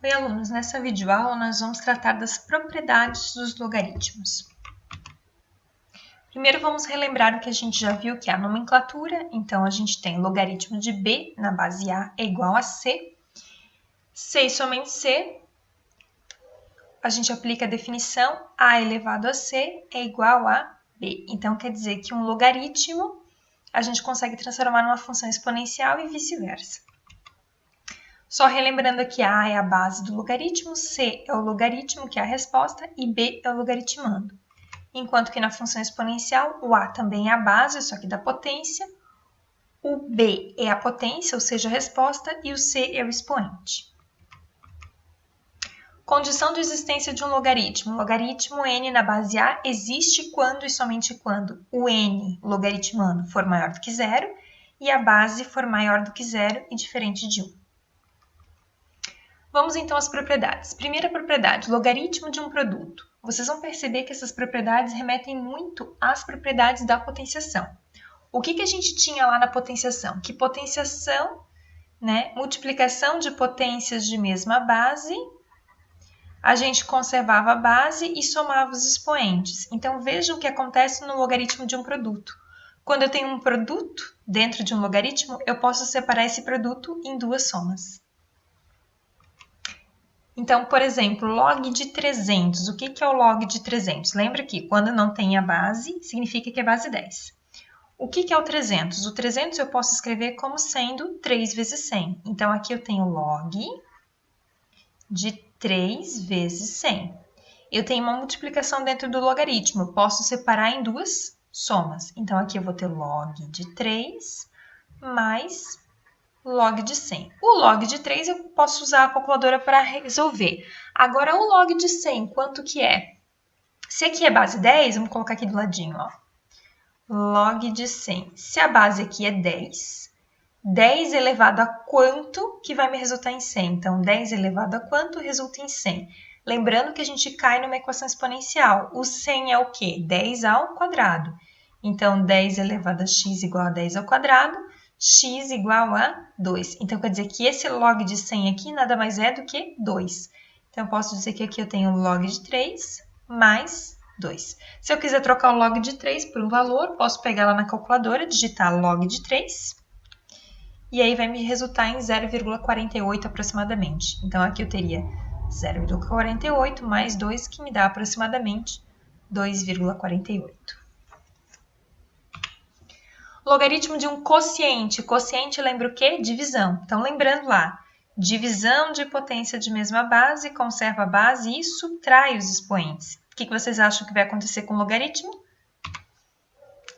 Oi, alunos! Nessa videoaula, nós vamos tratar das propriedades dos logaritmos. Primeiro, vamos relembrar o que a gente já viu, que é a nomenclatura. Então, a gente tem logaritmo de b na base a é igual a c. C e somente c. A gente aplica a definição a elevado a c é igual a b. Então, quer dizer que um logaritmo a gente consegue transformar numa função exponencial e vice-versa. Só relembrando aqui, A é a base do logaritmo, C é o logaritmo, que é a resposta, e B é o logaritmando. Enquanto que na função exponencial, o A também é a base, só que da potência, o B é a potência, ou seja, a resposta, e o C é o expoente. Condição de existência de um logaritmo. O logaritmo n na base A existe quando e somente quando o n, logaritmando, for maior do que zero, e a base for maior do que zero e diferente de 1. Vamos então às propriedades. Primeira propriedade, logaritmo de um produto. Vocês vão perceber que essas propriedades remetem muito às propriedades da potenciação. O que a gente tinha lá na potenciação? Que potenciação, multiplicação de potências de mesma base, a gente conservava a base e somava os expoentes. Então, vejam o que acontece no logaritmo de um produto. Quando eu tenho um produto dentro de um logaritmo, eu posso separar esse produto em duas somas. Então, por exemplo, log de 300. O que é o log de 300? Lembra que quando não tem a base, significa que é base 10. O que é o 300? O 300 eu posso escrever como sendo 3 vezes 100. Então, aqui eu tenho log de 3 vezes 100. Eu tenho uma multiplicação dentro do logaritmo. Eu posso separar em duas somas. Então, aqui eu vou ter log de 3 mais log de 100. O log de 3 eu posso usar a calculadora para resolver. Agora, o log de 100, quanto que é? Se aqui é base 10, vamos colocar aqui do ladinho, ó. Log de 100. Se a base aqui é 10, 10 elevado a quanto que vai me resultar em 100? Então, 10 elevado a quanto resulta em 100? Lembrando que a gente cai numa equação exponencial. O 100 é o quê? 10 ao quadrado. Então, 10 elevado a x igual a 10 ao quadrado. X igual a 2. Então, quer dizer que esse log de 100 aqui nada mais é do que 2. Então, eu posso dizer que aqui eu tenho log de 3 mais 2. Se eu quiser trocar o log de 3 por um valor, posso pegar lá na calculadora, digitar log de 3, e aí vai me resultar em 0,48 aproximadamente. Então, aqui eu teria 0,48 mais 2, que me dá aproximadamente 2,48. Logaritmo de um quociente. Quociente lembra o quê? Divisão. Então, lembrando lá, divisão de potência de mesma base, conserva a base e subtrai os expoentes. O que vocês acham que vai acontecer com o logaritmo?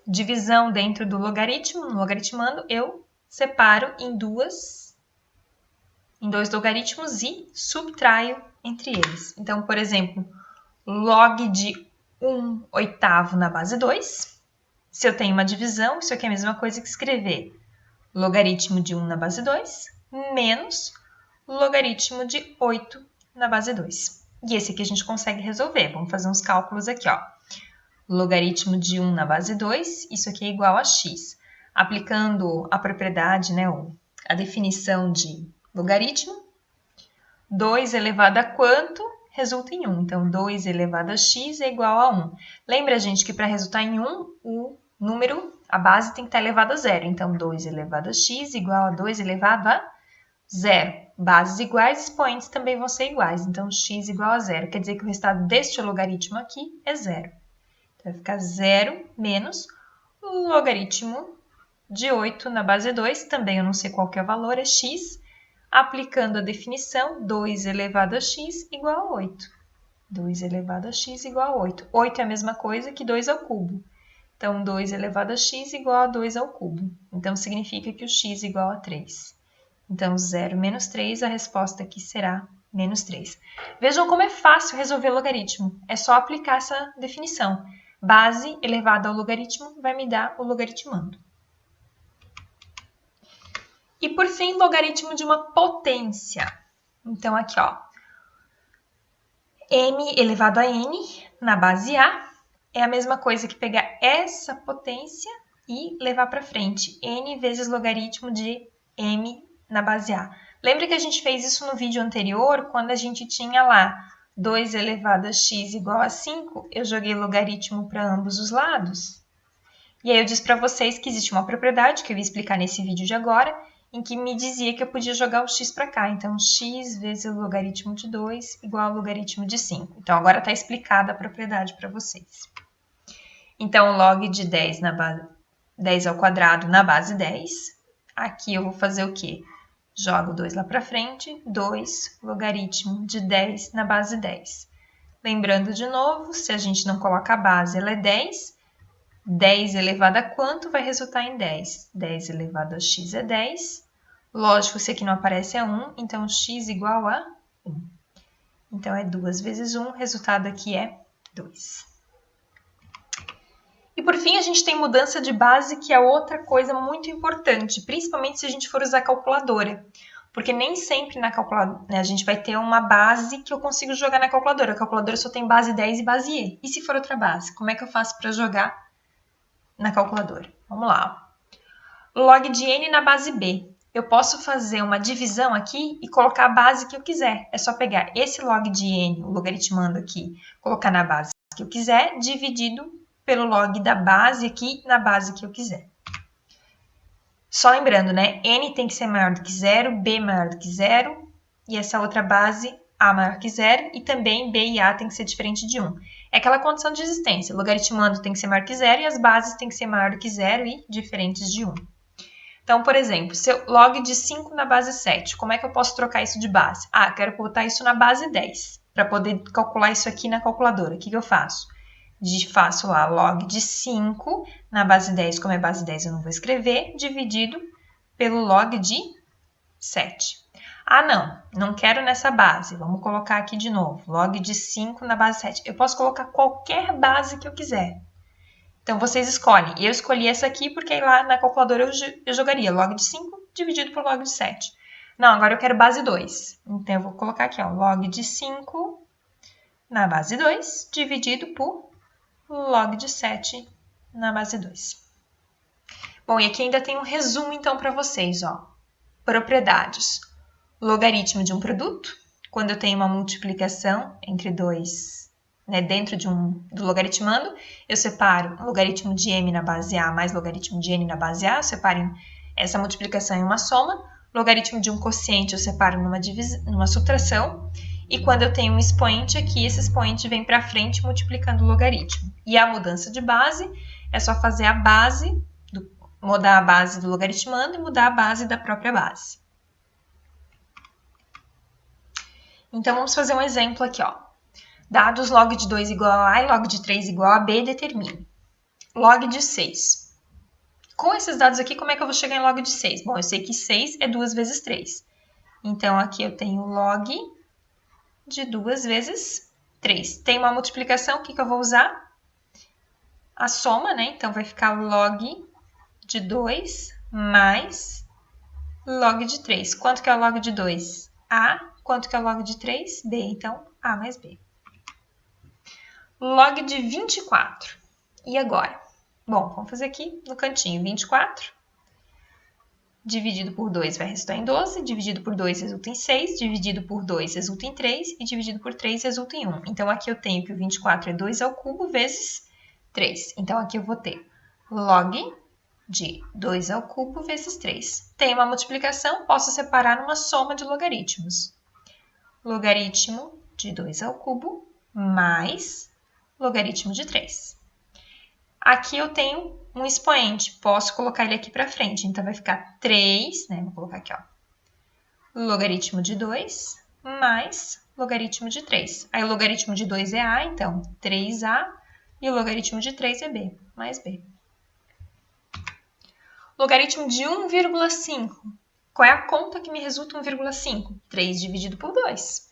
Divisão dentro do logaritmo, no logaritmando, eu separo em dois logaritmos e subtraio entre eles. Então, por exemplo, log de 1/8 na base 2. Se eu tenho uma divisão, isso aqui é a mesma coisa que escrever logaritmo de 1 na base 2 menos logaritmo de 8 na base 2. E esse aqui a gente consegue resolver. Vamos fazer uns cálculos aqui, ó. Logaritmo de 1 na base 2, isso aqui é igual a x. Aplicando a propriedade, a definição de logaritmo, 2 elevado a quanto? Resulta em 1. Então, 2 elevado a x é igual a 1. Lembra, gente, que para resultar em 1, o número, a base tem que estar elevada a zero. Então, 2 elevado a x igual a 2 elevado a 0. Bases iguais, expoentes também vão ser iguais. Então, x igual a 0. Quer dizer que o resultado deste logaritmo aqui é 0. Então, vai ficar 0 menos o logaritmo de 8 na base 2. Também eu não sei qual que é o valor, é x. Aplicando a definição, 2 elevado a x igual a 8. 2 elevado a x igual a 8. 8 é a mesma coisa que 2 ao cubo. Então, 2 elevado a x igual a 2 ao cubo. Então, significa que o x igual a 3. Então, 0 menos 3, a resposta aqui será menos 3. Vejam como é fácil resolver logaritmo. É só aplicar essa definição. Base elevada ao logaritmo vai me dar o logaritmando. E, por fim, logaritmo de uma potência. Então, aqui, ó, m elevado a n na base a é a mesma coisa que pegar essa potência e levar para frente. N vezes logaritmo de m na base a. Lembra que a gente fez isso no vídeo anterior, quando a gente tinha lá 2 elevado a x igual a 5, eu joguei logaritmo para ambos os lados. E aí eu disse para vocês que existe uma propriedade, que eu ia explicar nesse vídeo de agora, em que me dizia que eu podia jogar o x para cá. Então, x vezes o logaritmo de 2 igual ao logaritmo de 5. Então, agora está explicada a propriedade para vocês. Então, log de 10 ao quadrado na base 10. Aqui eu vou fazer o quê? Jogo 2 lá para frente, 2 logaritmo de 10 na base 10. Lembrando de novo, se a gente não coloca a base, ela é 10. 10 elevado a quanto vai resultar em 10? 10 elevado a x é 10. Lógico, se aqui não aparece é 1, então x igual a 1. Então, é 2 vezes 1, o resultado aqui é 2. E por fim, a gente tem mudança de base, que é outra coisa muito importante, principalmente se a gente for usar calculadora. Porque nem sempre na calculadora, né, a gente vai ter uma base que eu consigo jogar na calculadora. A calculadora só tem base 10 e base E. E se for outra base? Como é que eu faço para jogar na calculadora? Vamos lá. Log de n na base b. Eu posso fazer uma divisão aqui e colocar a base que eu quiser. É só pegar esse log de n, o logaritmando aqui, colocar na base que eu quiser, dividido pelo log da base aqui na base que eu quiser. Só lembrando, né? N tem que ser maior do que 0, B maior do que 0, e essa outra base, A maior que 0, e também B e A tem que ser diferente de 1. É aquela condição de existência. Logaritmando tem que ser maior que 0 e as bases tem que ser maior do que 0 e diferentes de 1. Então, por exemplo, se eu log de 5 na base 7, como é que eu posso trocar isso de base? Ah, quero botar isso na base 10, para poder calcular isso aqui na calculadora. O que eu faço? Faço lá log de 5 na base 10, como é base 10 eu não vou escrever, dividido pelo log de 7. Ah, não quero nessa base. Vamos colocar aqui de novo, log de 5 na base 7. Eu posso colocar qualquer base que eu quiser. Então, vocês escolhem. Eu escolhi essa aqui porque aí lá na calculadora eu jogaria log de 5 dividido por log de 7. Não, agora eu quero base 2. Então, eu vou colocar aqui, ó, log de 5 na base 2 dividido por log de 7 na base 2. Bom, e aqui ainda tem um resumo, então, para vocês, ó. Propriedades. Logaritmo de um produto, quando eu tenho uma multiplicação entre dois, né, dentro do logaritmando, eu separo o logaritmo de m na base A mais logaritmo de n na base A, eu separo essa multiplicação em uma soma. Logaritmo de um quociente eu separo numa subtração. E quando eu tenho um expoente aqui, esse expoente vem para frente multiplicando o logaritmo. E a mudança de base é só fazer a base, mudar a base do logaritmando e mudar a base da própria base. Então, vamos fazer um exemplo aqui, ó. Dados log de 2 igual a A e log de 3 igual a B, determine. Log de 6. Com esses dados aqui, como é que eu vou chegar em log de 6? Bom, eu sei que 6 é 2 vezes 3. Então, aqui eu tenho log de 2 vezes 3. Tem uma multiplicação, o que eu vou usar? A soma, né? Então, vai ficar log de 2 mais log de 3. Quanto que é o log de 2? A. Quanto que é o log de 3? B. Então, A mais B. Log de 24. E agora? Bom, vamos fazer aqui no cantinho. 24 dividido por 2 vai resultar em 12, dividido por 2 resulta em 6, dividido por 2 resulta em 3 e dividido por 3 resulta em 1. Então, aqui eu tenho que o 24 é 2 ao cubo vezes 3. Então, aqui eu vou ter log de 2 ao cubo vezes 3. Tem uma multiplicação, posso separar numa soma de logaritmos. Logaritmo de 2 ao cubo mais logaritmo de 3. Aqui eu tenho um expoente, posso colocar ele aqui para frente. Então, vai ficar 3, né? Vou colocar aqui, ó. Logaritmo de 2 mais logaritmo de 3. Aí, o logaritmo de 2 é A, então, 3A. E o logaritmo de 3 é B, mais B. Logaritmo de 1,5. Qual é a conta que me resulta 1,5? 3 dividido por 2.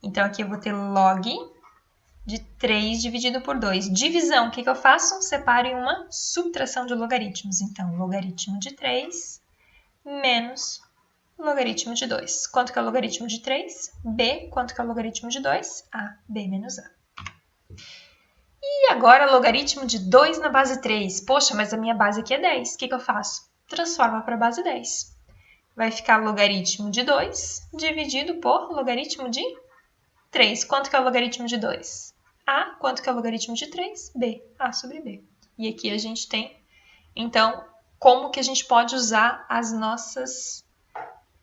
Então, aqui eu vou ter log de 3 dividido por 2. Divisão, o que eu faço? Separo em uma subtração de logaritmos. Então, logaritmo de 3 menos logaritmo de 2. Quanto que é o logaritmo de 3? B. Quanto que é o logaritmo de 2? A. B menos A. E agora, logaritmo de 2 na base 3. Poxa, mas a minha base aqui é 10. O que eu faço? Transforma para a base 10. vai ficar logaritmo de 2 dividido por logaritmo de 3. Quanto que é o logaritmo de 2? A. Quanto que é o logaritmo de 3? B. A sobre B. E aqui a gente tem, então, como que a gente pode usar as nossas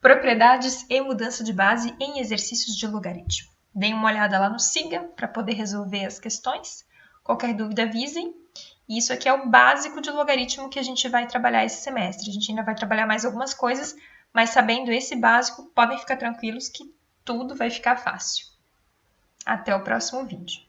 propriedades e mudança de base em exercícios de logaritmo. Deem uma olhada lá no Siga para poder resolver as questões. Qualquer dúvida, avisem. E isso aqui é o básico de logaritmo que a gente vai trabalhar esse semestre. A gente ainda vai trabalhar mais algumas coisas, mas sabendo esse básico, podem ficar tranquilos que tudo vai ficar fácil. Até o próximo vídeo.